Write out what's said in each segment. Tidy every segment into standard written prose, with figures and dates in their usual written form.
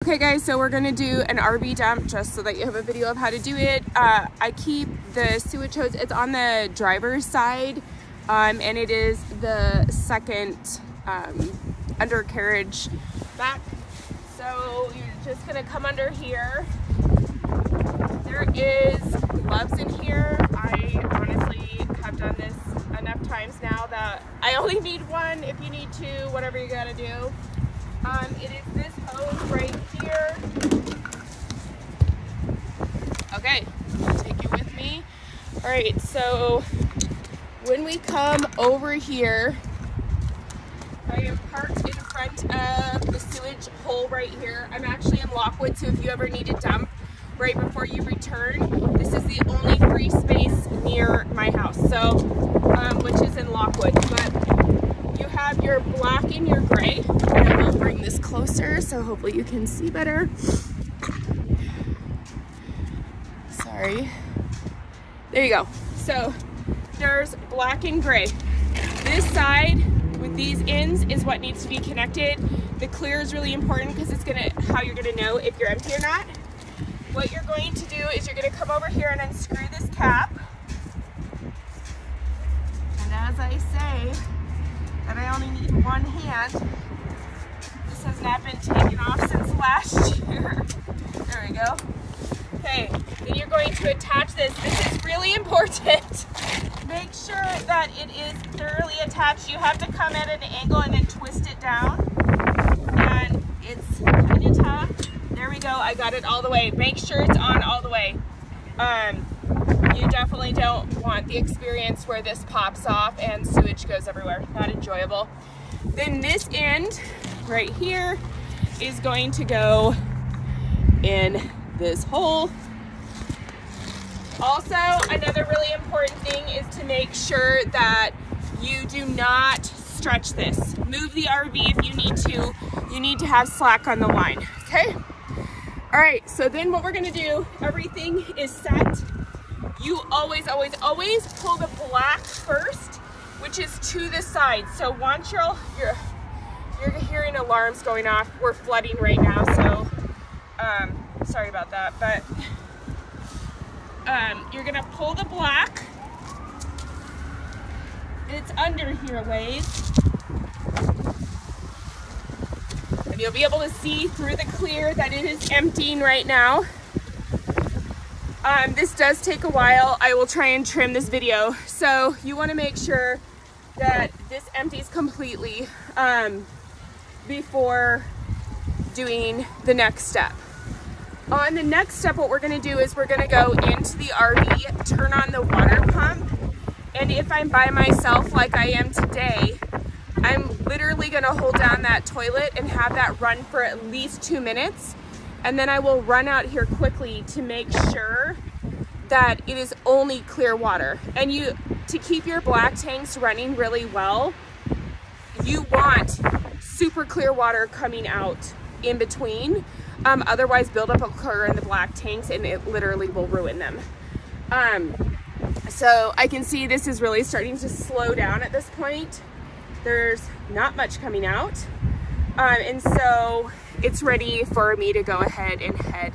Okay guys, so we're gonna do an RV dump just so that you have a video of how to do it. I keep the sewage hose, it's on the driver's side, and it is the second undercarriage back. So you're just gonna come under here. There is gloves in here. I honestly have done this enough times now that I only need one. If you need two, whatever you gotta do. It is this hose right here. Okay, I'll take you with me. All right, so when we come over here, I am parked in front of the sewage hole right here. I'm actually in Lockwood, so if you ever need to dump right before you return, this is the only free space near my house, so which is in Lockwood. But you have your black and your gray. And I will bring this closer so hopefully you can see better. Sorry. There you go. So there's black and gray. This side with these ends is what needs to be connected. The clear is really important because it's how you're gonna know if you're empty or not. What you're going to do is you're gonna come over here and unscrew this cap. And as I say, that I only need one hand. This has not been taken off since last year. There we go. Okay, then you're going to attach this. This is really important. Make sure that it is thoroughly attached. You have to come at an angle and then twist it down. And it's kind of tough. There we go, I got it all the way. Make sure it's on all the way. You definitely don't want the experience where this pops off and sewage goes everywhere. Not enjoyable. Then this end right here is going to go in this hole. Also, another really important thing is to make sure that you do not stretch this. Move the RV if you need to. You need to have slack on the line, okay? All right, so then what we're gonna do, everything is set. You always, always, always pull the black first, which is to the side. So once you're hearing alarms going off, we're flooding right now, so sorry about that, but you're gonna pull the black. It's under here a ways. And you'll be able to see through the clear that it is emptying right now. This does take a while. I will try and trim this video. So you want to make sure that this empties completely before doing the next step. On the next step, what we're going to do is we're going to go into the RV, turn on the water pump, and if I'm by myself like I am today, I'm literally going to hold down that toilet and have that run for at least 2 minutes, and then I will run out here quickly to make sure that it is only clear water. And to keep your black tanks running really well, you want super clear water coming out in between. Otherwise buildup will occur in the black tanks and it literally will ruin them. So I can see this is really starting to slow down at this point. There's not much coming out. And so it's ready for me to go ahead and head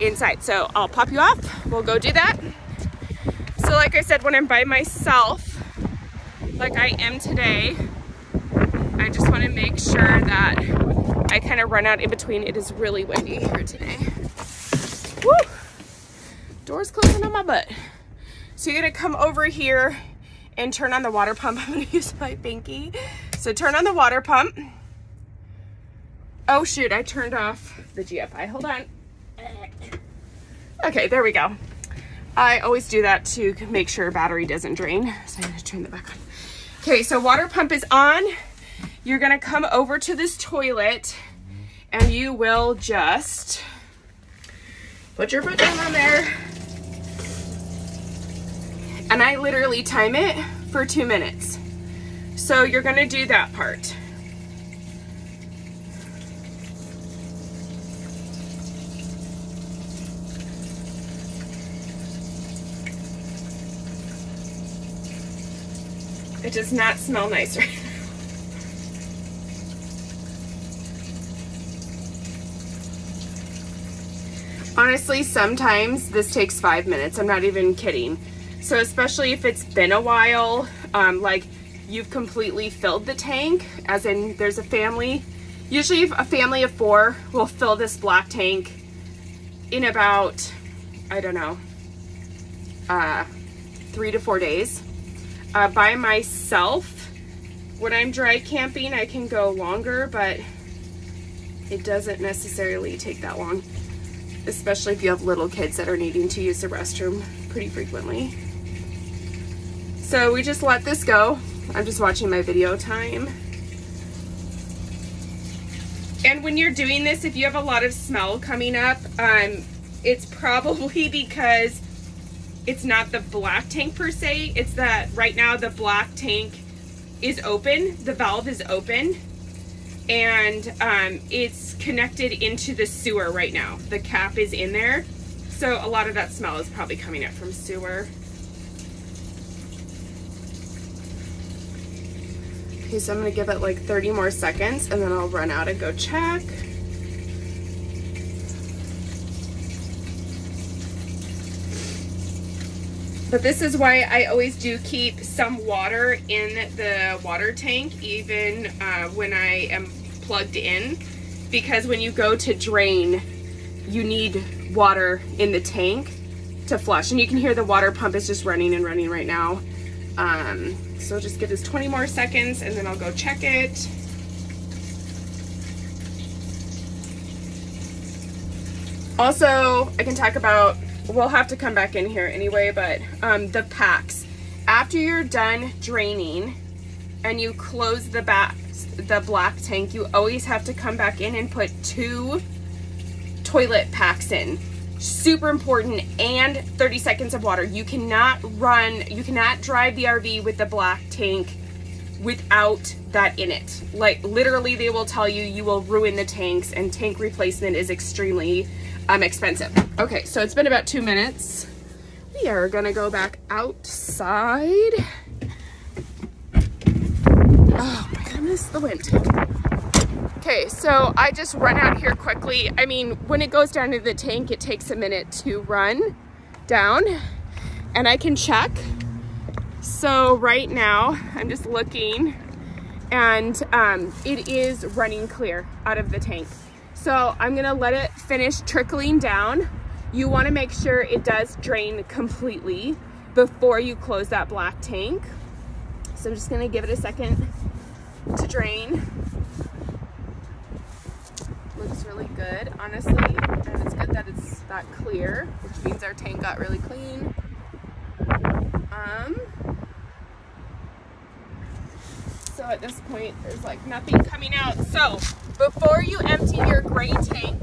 inside. So I'll pop you off, we'll go do that. So like I said, when I'm by myself, like I am today, I just want to make sure that I kind of run out in between. It is really windy here today. Woo! Door's closing on my butt. So you're gonna come over here and turn on the water pump. I'm gonna use my pinky. So turn on the water pump. Oh shoot, I turned off the GFI, hold on. Okay, there we go. I always do that to make sure battery doesn't drain. So I'm gonna turn that back on. Okay, so water pump is on. You're gonna come over to this toilet and you will just put your foot down on there. And I literally time it for 2 minutes. So you're gonna do that part. It does not smell nice right now. Honestly, sometimes this takes 5 minutes. I'm not even kidding. So especially if it's been a while, like you've completely filled the tank, as in there's a family, usually a family of 4 will fill this black tank in about, I don't know, 3 to 4 days. By myself, when I'm dry camping, I can go longer, but it doesn't necessarily take that long, especially if you have little kids that are needing to use the restroom pretty frequently. So we just let this go. I'm just watching my video time. And when you're doing this, if you have a lot of smell coming up, it's probably because it's not the black tank per se. It's that right now the black tank is open, the valve is open, and it's connected into the sewer right now. The cap is in there. So a lot of that smell is probably coming up from sewer. Okay, so I'm gonna give it like 30 more seconds and then I'll run out and go check. But this is why I always do keep some water in the water tank, even when I am plugged in, because when you go to drain, you need water in the tank to flush. And you can hear the water pump is just running and running right now. So just give this 20 more seconds and then I'll go check it. Also, I can talk about, we'll have to come back in here anyway, but the packs. After you're done draining and you close the black tank, you always have to come back in and put 2 toilet packs in. Super important. And 30 seconds of water. You cannot drive the RV with the black tank without that in it. Like literally they will tell you, you will ruin the tanks, and tank replacement is extremely expensive. Okay, so it's been about 2 minutes. We are gonna go back outside. Oh my goodness, the wind. Okay, so I just run out here quickly. I mean, when it goes down to the tank, it takes a minute to run down, and I can check. So right now, I'm just looking, and it is running clear out of the tank. So I'm gonna let it finish trickling down. You wanna make sure it does drain completely before you close that black tank. So I'm just gonna give it a second to drain. Looks really good, honestly, and it's good that it's that clear, which means our tank got really clean. So at this point, there's like nothing coming out. So before you empty your gray tank,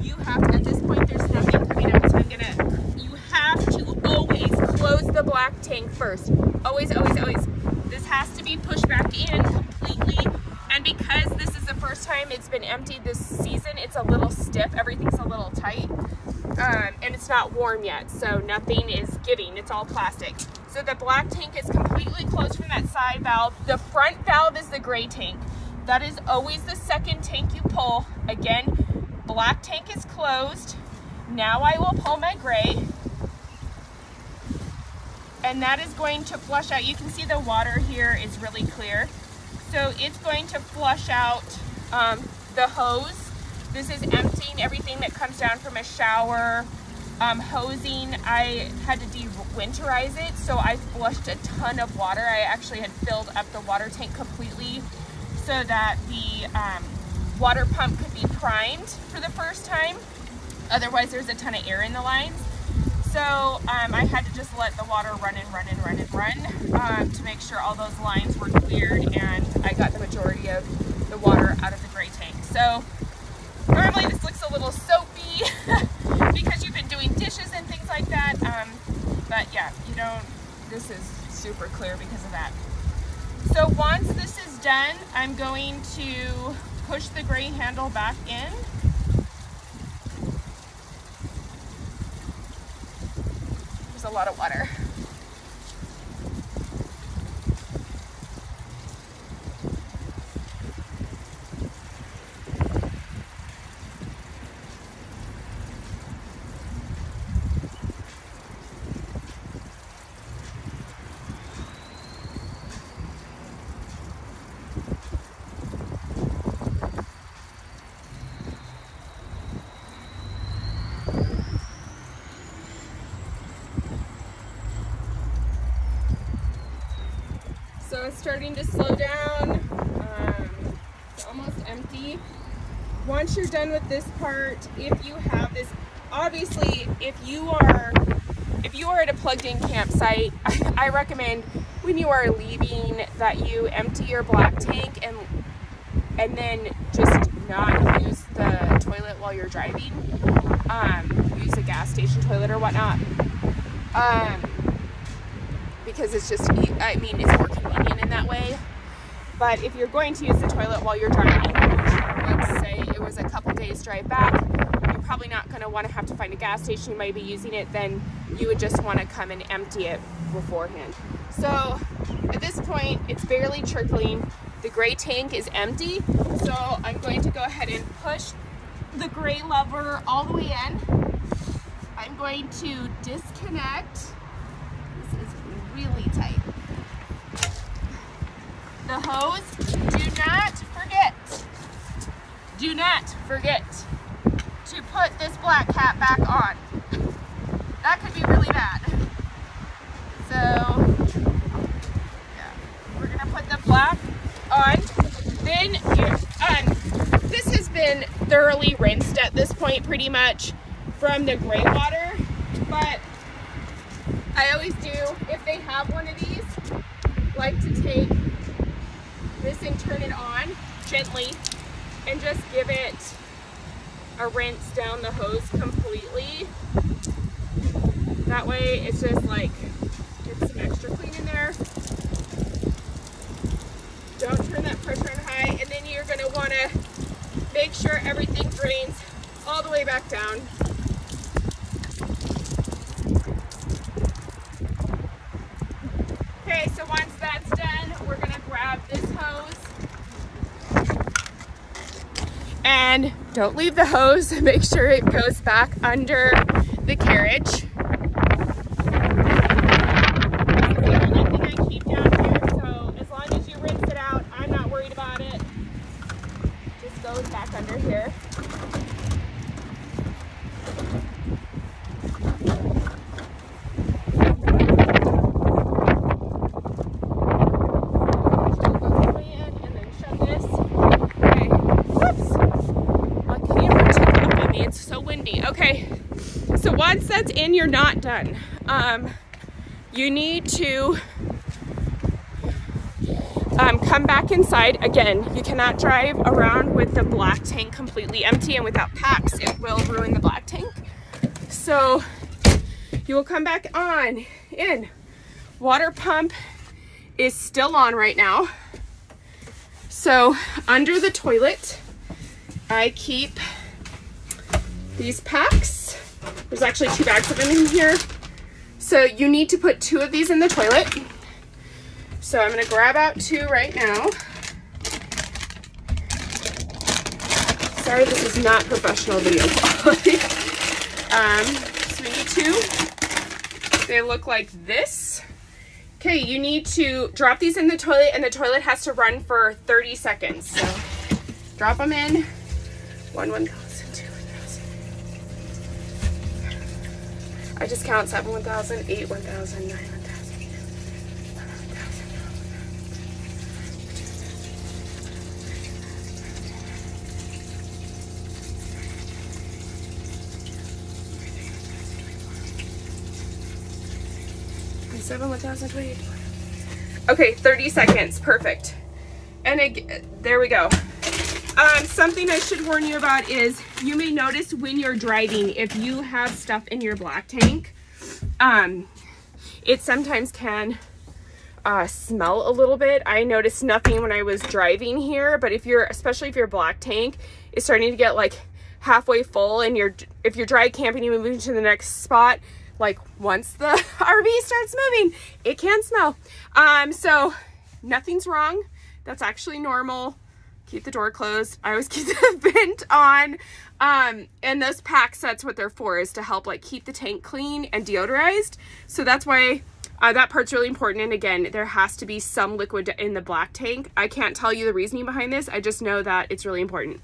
you have to, at this point, there's nothing coming out. So you have to always close the black tank first. Always, always, always. This has to be pushed back in completely. And because this is the first time it's been emptied this season, it's a little stiff. Everything's a little tight. And it's not warm yet, so nothing is giving. It's all plastic. So the black tank is completely closed from that side valve. The front valve is the gray tank. That is always the second tank you pull. Again, black tank is closed. Now I will pull my gray. And that is going to flush out. You can see the water here is really clear. So it's going to flush out the hose. This is emptying everything that comes down from a shower. Hosing, I had to de-winterize it, so I flushed a ton of water. I actually had filled up the water tank completely so that the water pump could be primed for the first time. Otherwise, there's a ton of air in the lines. So I had to just let the water run and run and run and run to make sure all those lines were cleared, and I got the majority of the water out of the gray tank. So normally this looks a little soapy because you've been doing dishes and things like that, but yeah, this is super clear because of that. So once this is done, I'm going to push the gray handle back in. There's a lot of water. it's starting to slow down. It's almost empty. Once you're done with this part, if you have this, obviously, if you are at a plugged-in campsite, I recommend when you are leaving that you empty your black tank and then just not use the toilet while you're driving. Use a gas station toilet or whatnot. Because it's just, I mean, it's more convenient in that way. But if you're going to use the toilet while you're driving, let's say it was a couple days drive back, you're probably not going to want to have to find a gas station. You might be using it, then you would just want to come and empty it beforehand. So at this point, it's barely trickling. The gray tank is empty. So I'm going to go ahead and push the gray lever all the way in. I'm going to disconnect. This is really tight. The hose. Do not forget to put this black cap back on. That could be really bad. So, yeah, we're gonna put the black on. Then this has been thoroughly rinsed at this point, pretty much from the gray water. But I always do, if they have one of these, like to take this and turn it on gently and just give it a rinse down the hose completely. That way it's just like, get some extra clean in there. Don't turn that pressure on high, and then you're gonna wanna make sure everything drains all the way back down. Okay, so once that's done, we're gonna grab this hose. And don't leave the hose, make sure it goes back under the carriage. It's the only thing I keep down here, so as long as you rinse it out, I'm not worried about it. Just goes back under here. Okay, so once that's in, you're not done. You need to come back inside. Again, you cannot drive around with the black tank completely empty, and without packs, it will ruin the black tank. So you will come back on in. Water pump is still on right now. So under the toilet, I keep these packs. There's actually 2 bags of them in here. So you need to put 2 of these in the toilet. So I'm gonna grab out 2 right now. Sorry, this is not professional video quality. So we need 2. They look like this. Okay, you need to drop these in the toilet, and the toilet has to run for 30 seconds. So drop them in. 1,000. I just count 7 1,000, 8 1,000, 9 1,000, 10 1,000. Okay, 30 seconds, perfect. And there we go. Something I should warn you about is you may notice when you're driving, if you have stuff in your black tank, it sometimes can smell a little bit. I noticed nothing when I was driving here, but especially if your black tank is starting to get like halfway full, and if you're dry camping, you move to the next spot, like once the RV starts moving, it can smell. So nothing's wrong. That's actually normal. Keep the door closed. I always keep the vent on. And those packs, that's what they're for, is to help like keep the tank clean and deodorized. So that's why That part's really important. And again, there has to be some liquid in the black tank. I can't tell you the reasoning behind this. I just know that it's really important.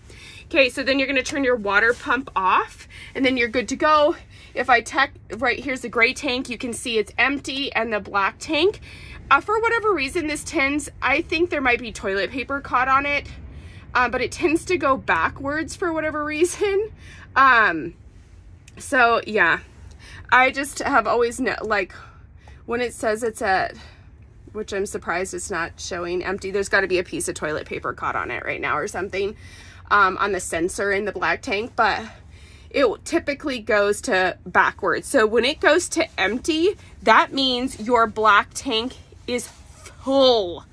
Okay, so then you're going to turn your water pump off and then you're good to go. If I right here's the gray tank, you can see it's empty, and the black tank, for whatever reason, this tends, I think there might be toilet paper caught on it, but it tends to go backwards for whatever reason. So yeah, I just have always like when it says it's at, which I'm surprised it's not showing empty, there's got to be a piece of toilet paper caught on it right now or something, on the sensor in the black tank, but it typically goes to backwards. So when it goes to empty, that means your black tank is full.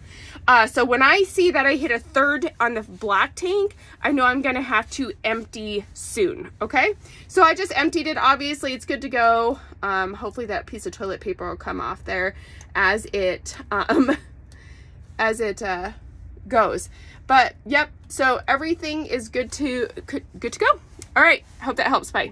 So when I see that I hit a third on the black tank, I know I'm gonna have to empty soon, okay? So I just emptied it. Obviously it's good to go. Hopefully that piece of toilet paper will come off there as it goes. But yep, so everything is good to go. All right, hope that helps. Bye.